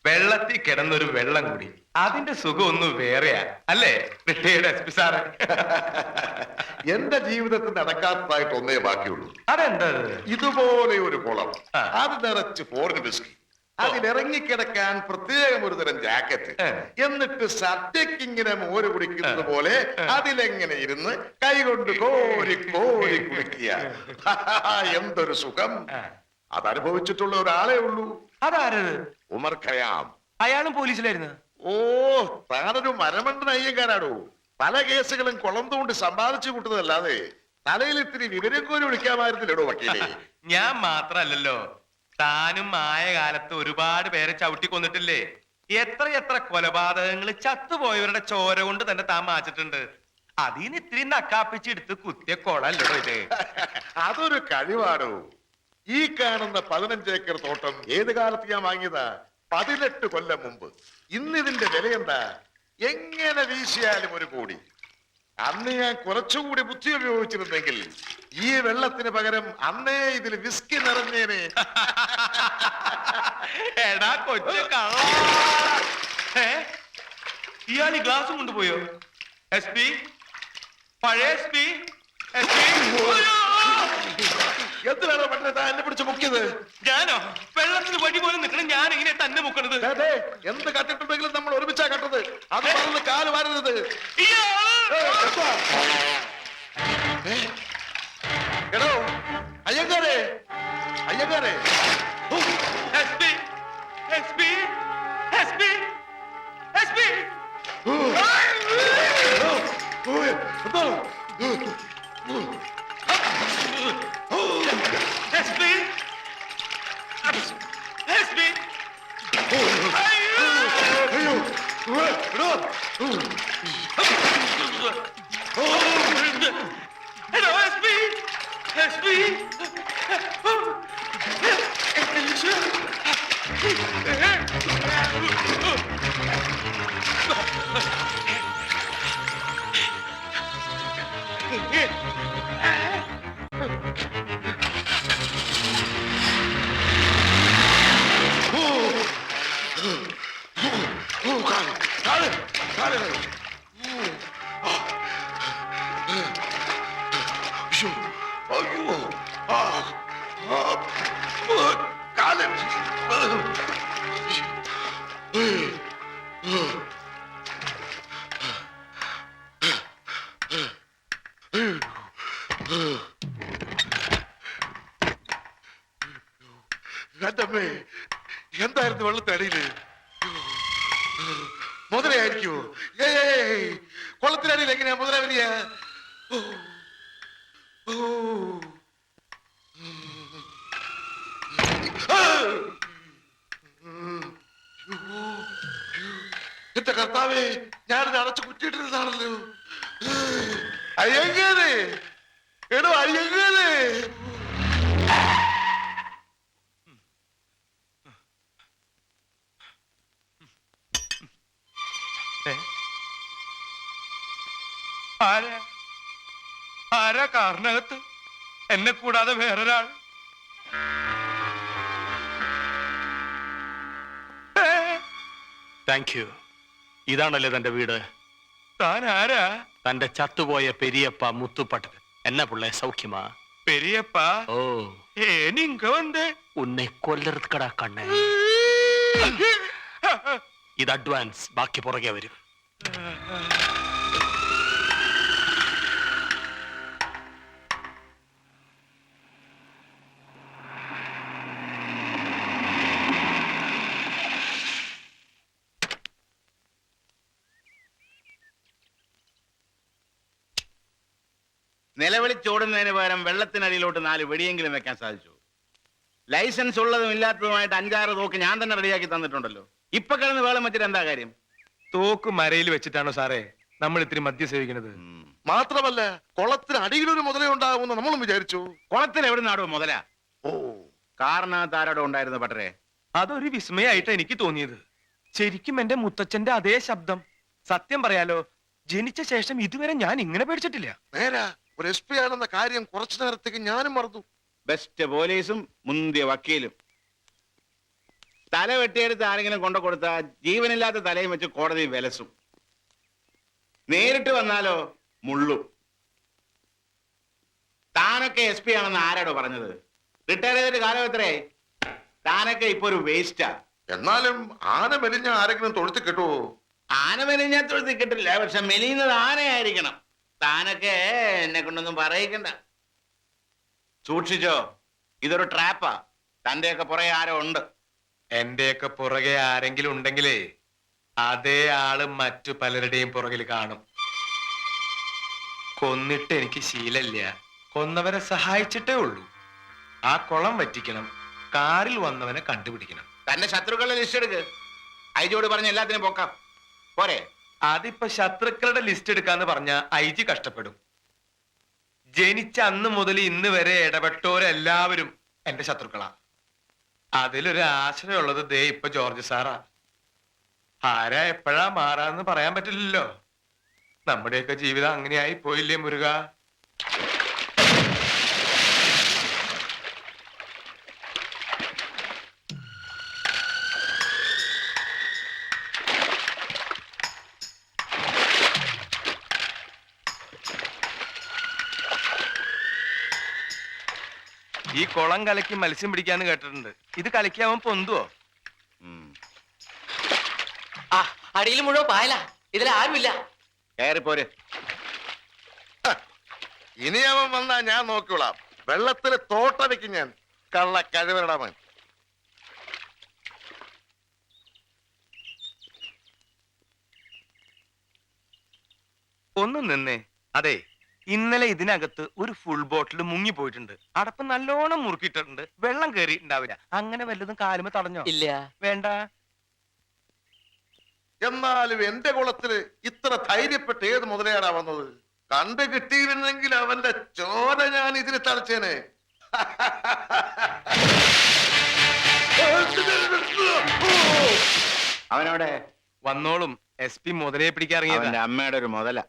വെള്ളത്തിൽ കിടന്നൊരു വെള്ളം കൂടി അതിന്റെ സുഖം ഒന്ന് വേറെയാ അല്ലേ റിട്ടയേർഡ് എസ് പി സാറ്? എന്റെ ജീവിതത്തിൽ നടക്കാത്തതായിട്ട് ഒന്നേ ബാക്കിയുള്ളൂ. അതെന്താ? ഇതുപോലെ ഒരു കുളം, ആ. അത് നിറച്ച് ഫോറിൻ വിസ്കി, അതിലിറങ്ങിക്കിടക്കാൻ പ്രത്യേകം ഒരു തരം ജാക്കറ്റ്, എന്നിട്ട് സദ്യക്ക് ഇങ്ങനെ മോര് കുടിക്കുന്നത് പോലെ അതിലെങ്ങനെ ഇരുന്ന് കൈകൊണ്ട് കോരി കോരി കുടിക്കുക. എന്തൊരു സുഖം! അതനുഭവിച്ചിട്ടുള്ള ഒരാളെ ഉള്ളൂ. അതാരത്? ഉമർ ഖയാം. അയാളും പോലീസിലായിരുന്നു. ഓ, താനൊരു മരമണ്ടൻ അയ്യങ്കാരാടോ. പല കേസുകളും കുളന്തുകൊണ്ട് സമ്പാദിച്ചു കൂട്ടുന്നതല്ലാതെ തലയിൽ ഇത്തിരി വിവരം കോരി വിളിക്കാമായിരുന്നില്ലടോ വക്കീലേ. ഞാൻ മാത്രല്ലല്ലോ, താനും ആയ കാലത്ത് ഒരുപാട് പേരെ ചവിട്ടി കൊന്നിട്ടില്ലേ? എത്ര കൊലപാതകങ്ങൾ ചത്തുപോയവരുടെ ചോര കൊണ്ട് തന്നെ താൻ മാച്ചിട്ടുണ്ട്. അതിന് ഇത്തിരി നക്കാപ്പിച്ചെടുത്ത് കുത്തിയ കൊളല്ലോ ഇത്. അതൊരു കഴിവാടോ. ഈ കാണുന്ന 15 ഏക്കർ തോട്ടം ഏത് കാലത്ത് ഞാൻ വാങ്ങിയതാ? 18 കൊല്ലം മുമ്പ്. ഇന്നിതിന്റെ വില എന്താ? എങ്ങനെ വീശിയാലും 1 കോടി. അന്ന് ഞാൻ കുറച്ചുകൂടി ബുദ്ധി ഉപയോഗിച്ചിരുന്നെങ്കിൽ ഈ വെള്ളത്തിന് പകരം അന്നേ ഇതിൽ വിസ്കി നിറഞ്ഞേനെ. എടാ കൊച്ചു കള്ള, ഇയാൾ ഈ ഗ്ലാസ് കൊണ്ടുപോയോ? എസ് പി, പഴയ എസ് പി, എന്തിനാണോ പെട്ടെന്ന് എന്നെ പിടിച്ച് മുക്കിയത്? ഞാനോ? വെള്ളത്തിന് വഴി പോലും നിൽക്കണം ഞാൻ ഇങ്ങനെ തന്നെ മുക്കണത്. എന്ത് കട്ടിട്ടുണ്ടെങ്കിലും നമ്മൾ ഒരുമിച്ചാ കട്ടത്. അത് പറഞ്ഞ് കാല് വാരരുത്. എടോ അയ്യങ്കാരെ, അയ്യങ്കാരെ. എസ് പി, എന്തായിരുന്നു വെള്ളത്തടിയില്? മുതലയായിരിക്കുമോ? കുളത്തിനടിയിൽ എങ്ങനെയാ മുതല വരിക? എന്റെ കർത്താവേ, ഞാനിത് അടച്ചു കുറ്റിയിട്ടിരുന്നാണല്ലോ. അയ്യങ്കാരെ, എടോ അയ്യങ്കാരെ. ആരാ കാറിനകത്ത്? എന്നെ കൂടാതെ വേറൊരാൾ? Thank you. ഇതാണല്ലേ തന്റെ വീട്? താൻ ആരാ? തന്റെ ചത്തുപോയ പെരിയപ്പ മുത്തുപ്പട്ടൻ. എന്നെ പിള്ളേ സൗഖ്യമാ? പെരിയപ്പ? ഓ, നീങ്ക വന്ന് ഉന്നെ കൊല്ലറക്കടാ കണ്ണേ. ഇത് അഡ്വാൻസ്, ബാക്കി പുറകെ വരും. നിലവിളിച്ചോടുന്നതിന് പകരം വെള്ളത്തിനടിയിലോട്ട് 4 വെടിയെങ്കിലും വെക്കാൻ സാധിച്ചു. ലൈസൻസ് ഉള്ളതും ഇല്ലാത്തതുമായിട്ട് 5-6 തോക്ക് ഞാൻ തന്നെ റെഡിയാക്കി തന്നിട്ടുണ്ടല്ലോ. ഇപ്പൊ കിടന്ന് വേളം വെച്ചിട്ട് എന്താ കാര്യം? തോക്ക് മരയിൽ വെച്ചിട്ടാണോ സാറേ നമ്മൾ ഇത്തിരി മദ്യം സേവിക്കുന്നത്? മാത്രമല്ല, കുളത്തിന് അടിയിലൊരു മുതല ഉണ്ടാകുമെന്ന് നമ്മളും വിചാരിച്ചു. കുളത്തിൽ എവിടെ നാടോ മുതല? ഓ, കാറിനകത്ത് ആരോടോ ഉണ്ടായിരുന്നു പട്ടരെ? അതൊരു വിസ്മയായിട്ട് എനിക്ക് തോന്നിയത്. ശരിക്കും എന്റെ മുത്തച്ഛന്റെ അതേ ശബ്ദം. സത്യം പറയാലോ, ജനിച്ച ശേഷം ഇതുവരെ ഞാൻ ഇങ്ങനെ പേടിച്ചിട്ടില്ല. നേരാ, ഒരു SP ആണെന്ന കാര്യം കുറച്ചു നേരത്തേക്ക് ഞാനും മറന്നു. ബെസ്റ്റ് പോലീസും മുന്തിയ വക്കീലും. തല വെട്ടിയെടുത്ത് ആരെങ്കിലും കൊണ്ടു കൊടുത്താൽ ജീവനില്ലാത്ത തലയും വെച്ച് കോടതി വിലസും. നേരിട്ട് വന്നാലോ മുള്ളും. താനൊക്കെ SP ആണെന്ന് ആരാടോ പറഞ്ഞത്? റിട്ടയർ ചെയ്തിട്ട് കാലം എത്രയായി? താനൊക്കെ ഇപ്പൊ ഒരു വേസ്റ്റാ. എന്നാലും ആന മെലിഞ്ഞ ആരെങ്കിലും തൊഴുത്തി കിട്ടുവോ? ആന മെലിഞ്ഞാൽ തൊഴുത്തി കിട്ടില്ല, പക്ഷെ മെലിയുന്നത് ആനയായിരിക്കണം. താനൊക്കെ എന്നെ കൊണ്ടൊന്നും പറയിക്കണ്ട. സൂക്ഷിച്ചോ, ഇതൊരു ട്രാപ്പാ. തന്റെയൊക്കെ പുറകെ ആരോ ഉണ്ട്. എന്റെയൊക്കെ പുറകെ ആരെങ്കിലും ഉണ്ടെങ്കിലേ അതേ ആള് മറ്റു പലരുടെയും പുറകിൽ കാണും. കൊന്നിട്ട് എനിക്ക് ശീലമില്ല, കൊന്നവരെ സഹായിച്ചിട്ടേ ഉള്ളൂ. ആ കുളം വറ്റിക്കണം, കാറിൽ വന്നവനെ കണ്ടുപിടിക്കണം. തന്റെ ശത്രുക്കളുടെ ലിസ്റ്റ് എടുക്ക്. ഐജിയോട് പറഞ്ഞ എല്ലാത്തിനും പൊക്കാം പോരെ? അതിപ്പോ ശത്രുക്കളുടെ ലിസ്റ്റ് എടുക്കാന്ന് പറഞ്ഞ IG കഷ്ടപ്പെടും. ജനിച്ച അന്ന് മുതൽ ഇന്ന് വരെ ഇടപെട്ടോരെല്ലാവരും എന്റെ ശത്രുക്കളാ. അതിലൊരു ആശ്രയമുള്ളത് ദേ ഇപ്പൊ ജോർജ് സാറാ. ആരാ എപ്പോഴാ മാറാന്ന് പറയാൻ പറ്റില്ലല്ലോ. നമ്മുടെയൊക്കെ ജീവിതം അങ്ങനെയായി പോയില്ലേ മുരുക? ഈ കുളം കലക്കി മത്സ്യം പിടിക്കാന്ന് കേട്ടിട്ടുണ്ട്. ഇത് കലക്കി അവൻ പൊന്തുവോ? ആ അടിയിൽ മുഴുവൻ പായല, ഇതിൽ ആരുമില്ല. കയറിപ്പോര്. ഇനി അവൻ വന്നാ ഞാൻ നോക്കിക്കൊള്ളാം. വെള്ളത്തില് തോട്ട വെക്കും ഞാൻ. കള്ള കഴിവരടാമൻ. ഒന്നും നിന്നേ. അതെ, ഇന്നലെ ഇതിനകത്ത് ഒരു ഫുൾ ബോട്ടിൽ മുങ്ങി പോയിട്ടുണ്ട്. അടപ്പ് നല്ലോണം മുറുക്കിയിട്ടുണ്ട്. വെള്ളം കയറിയിട്ടുണ്ടാവില്ല. അങ്ങനെ വല്ലതും കാലുമ തടഞ്ഞോ? ഇല്ല. വേണ്ട. എന്നാലും എന്റെ കുളത്തില് ഇത്ര ധൈര്യപ്പെട്ട് ഏത് മുതലയാടാ വന്നത്? കണ്ടു കിട്ടിയിരുന്നെങ്കിൽ അവന്റെ ചോര ഞാൻ ഇതിന് തളച്ചേനെ. അവനവിടെ വന്നോളും. SP മുതലയെ പിടിക്കാറിങ്ങിയതാ. അവന്റെ അമ്മയുടെ ഒരു മുതല.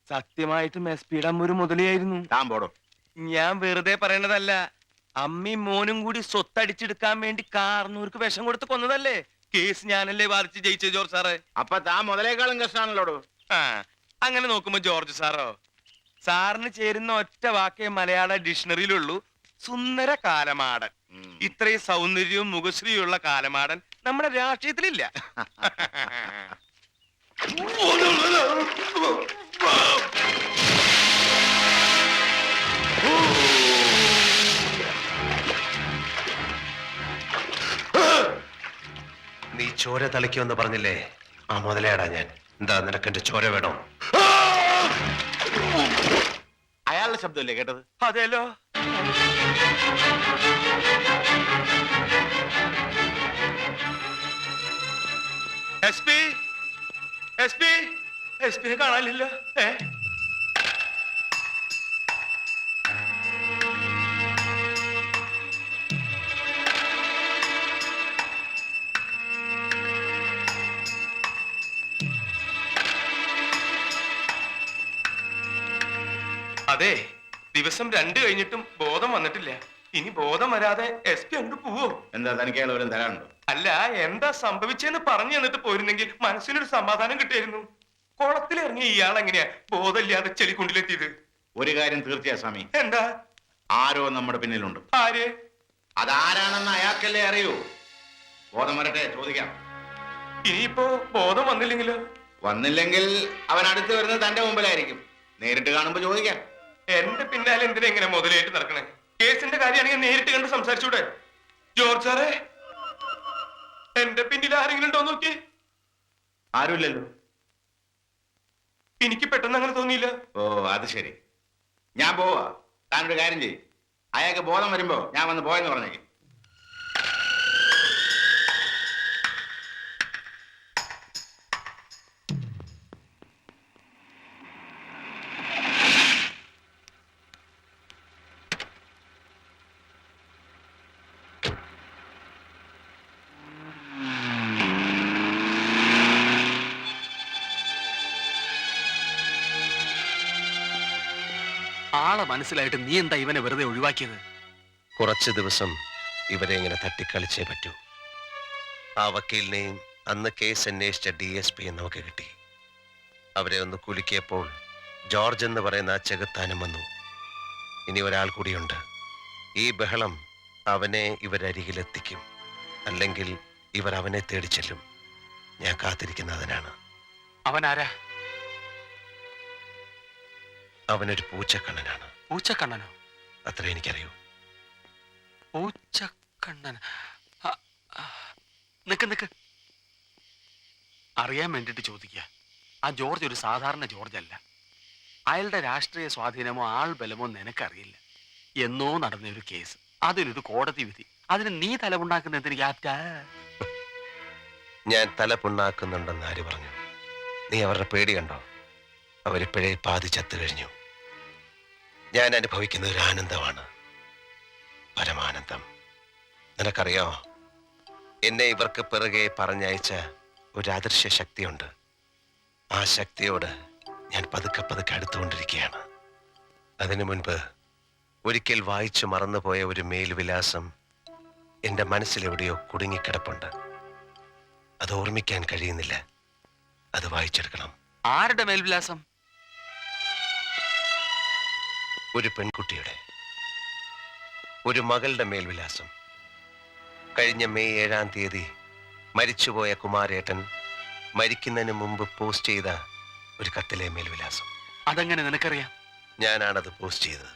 സത്യമായിട്ടും SP-യുടെ അമ്മ ഒരു മുതലയായിരുന്നു. താൻ പോടോ. ഞാൻ വെറുതെ പറയണതല്ല. അമ്മയും മോനും കൂടി സ്വത്തടിച്ചെടുക്കാൻ വേണ്ടി കാർന്നൂർക്ക് വിഷം കൊടുത്ത് കൊന്നതല്ലേ? കേസ് ഞാനല്ലേ വാദിച്ച് ജയിച്ച ജോർജ് സാറ്. അപ്പൊ താൻ മുതലേക്കാളും കഷ്ടാണല്ലോടോ. ആ, അങ്ങനെ നോക്കുമ്പോ ജോർജ് സാറോ, സാറിന് ചേരുന്ന ഒറ്റ വാക്കേ മലയാള ഡിക്ഷണറിയിലുള്ളൂ: സുന്ദര കാലമാടൻ. ഇത്രയും സൗന്ദര്യവും മുഖശ്രീയുള്ള കാലമാടൻ നമ്മുടെ രാഷ്ട്രീയത്തിലില്ല. നീ ചോര തളിക്കുമെന്ന് പറഞ്ഞില്ലേ? ആ മുതലേടാ ഞാൻ. എന്താ നിനക്ക് എന്റെ ചോര വേണോ? അയാളുടെ ശബ്ദമല്ലേ കേട്ടത്? അതെല്ലോ. SP കാണാനില്ല. അതെ, ദിവസം 2 കഴിഞ്ഞിട്ടും ബോധം വന്നിട്ടില്ല. ഇനി ബോധം വരാതെ SP അങ്ങോട്ട് പോവോ? എന്താ തനിക്ക് അയാൾ വരും തരാനുണ്ടോ? അല്ല, എന്താ സംഭവിച്ചെന്ന് പറഞ്ഞു തന്നിട്ട് പോയിരുന്നെങ്കിൽ മനസ്സിനൊരു സമാധാനം കിട്ടിയായിരുന്നു. കുളത്തിലിറങ്ങിയ ഇയാൾ എങ്ങനെയാ ബോധമില്ലാതെ ചെളിക്കുണ്ടിലെത്തിയത്? ഒരു കാര്യം തീർച്ചയാ സ്വാമി. എന്താ? ആരോ നമ്മുടെ പിന്നിലുണ്ട്. ആര്? അതാരാണെന്ന് അയാൾക്കല്ലേ അറിയൂ. ബോധം വരട്ടെ, ചോദിക്കാം. ഇനിയിപ്പോ ബോധം വന്നില്ലെങ്കിലോ? വന്നില്ലെങ്കിൽ അവൻ അടുത്ത് വരുന്നത് തന്റെ മുമ്പിലായിരിക്കും. നേരിട്ട് കാണുമ്പോ ചോദിക്കാം. എന്റെ പിന്നാലെ എന്തിനാ ഇങ്ങനെ മുതലായിട്ട് നടക്കണേ? കേസിന്റെ കാര്യമാണെങ്കിൽ നേരിട്ട് കണ്ട് സംസാരിച്ചൂടെ? ജോർജ് സാറേ, എന്റെ പിന്നിൽ ആരെങ്കിലും ഉണ്ടോ നോക്കി. ആരുമില്ലല്ലോ. എനിക്ക് പെട്ടെന്ന് അങ്ങനെ തോന്നിയില്ല. ഓ, അത് ശരി. ഞാൻ പോവാ. താനൊരു കാര്യം ചെയ്യും. അയാൾക്ക് ബോധം വരുമ്പോ ഞാൻ വന്ന് പോയെന്ന് പറഞ്ഞേക്കും. ആളെ മനസ്സിലായിട്ട് നീ എന്താ ഇവനെ വെറുതെ ഒഴിവാക്കിയത്? കുറച്ച് ദിവസം ഇവരെ ഇങ്ങനെ തട്ടിക്കളിച്ചേ പറ്റൂ. ആ വക്കീലിനെയും അന്ന് കേസ് അന്വേഷിച്ച DSP നമുക്ക് കിട്ടി. അവരെ ഒന്ന് കുലുക്കിയപ്പോൾ ജോർജ് എന്ന് പറയുന്ന ആ ചെകുത്താനും വന്നു. ഇനി ഒരാൾ കൂടിയുണ്ട്. ഈ ബഹളം അവനെ ഇവരരികിലെത്തിക്കും, അല്ലെങ്കിൽ ഇവർ അവനെ തേടി ചെല്ലും. ഞാൻ കാത്തിരിക്കുന്നതിനാണ്. അവനാരാ? അവനൊരു പൂച്ചക്കണ്ണനാണ്. പൂച്ചക്കണ്ണനോ? അത്ര എനിക്കറിയൂ. പൂച്ചക്കണ്ണൻ. നിക്ക് അറിയാൻ വേണ്ടിട്ട് ചോദിക്കുക. ആ ജോർജ് ഒരു സാധാരണ ജോർജ് അല്ല. അയാളുടെ രാഷ്ട്രീയ സ്വാധീനമോ ആൾബലമോ നിനക്കറിയില്ല. എന്നോ നടന്ന ഒരു കേസ്, അതിലൊരു കോടതി വിധി, അതിന് നീ തലമുണ്ടാക്കുന്നതിന് ക്യാപ്റ്റാ. ഞാൻ തല പുണ്ണാക്കുന്നുണ്ടെന്ന് ആര് പറഞ്ഞു? നീ അവരുടെ പേടി കണ്ടോ? അവരിപ്പോഴേ പാതി ചത്തു കഴിഞ്ഞു. ഞാൻ അനുഭവിക്കുന്ന ഒരു ആനന്ദമാണ്, പരമാനന്ദം. നിനക്കറിയാമോ, എന്നെ ഇവർക്ക് പിറകെ പറഞ്ഞയച്ച ഒരു അദൃശ്യ ശക്തിയുണ്ട്. ആ ശക്തിയോട് ഞാൻ പതുക്കെ പതുക്കെ അടുത്തുകൊണ്ടിരിക്കുകയാണ്. അതിനു മുൻപ് ഒരിക്കൽ വായിച്ചു മറന്നുപോയ ഒരു മേൽവിലാസം എൻ്റെ മനസ്സിലെവിടെയോ കുടുങ്ങിക്കിടപ്പുണ്ട്. അത് ഓർമ്മിക്കാൻ കഴിയുന്നില്ല. അത് വായിച്ചെടുക്കണം. ആരുടെ മേൽവിലാസം? ഒരു പെൺകുട്ടിയുടെ, ഒരു മകളുടെ മേൽവിലാസം. കഴിഞ്ഞ മെയ് 7-ാം തീയതി മരിച്ചുപോയ കുമാരേട്ടൻ മരിക്കുന്നതിന് മുമ്പ് പോസ്റ്റ് ചെയ്ത ഒരു കത്തിലെ മേൽവിലാസം. അതെങ്ങനെ നിനക്കറിയാം? ഞാനാണത് പോസ്റ്റ് ചെയ്തത്.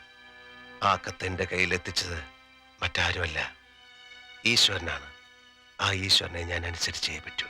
ആ കത്ത് എൻ്റെ കയ്യിലെത്തിച്ചത് മറ്റാരുമല്ല, ഈശ്വരനാണ്. ആ ഈശ്വരനെ ഞാൻ അനുസരിച്ചേ പറ്റൂ.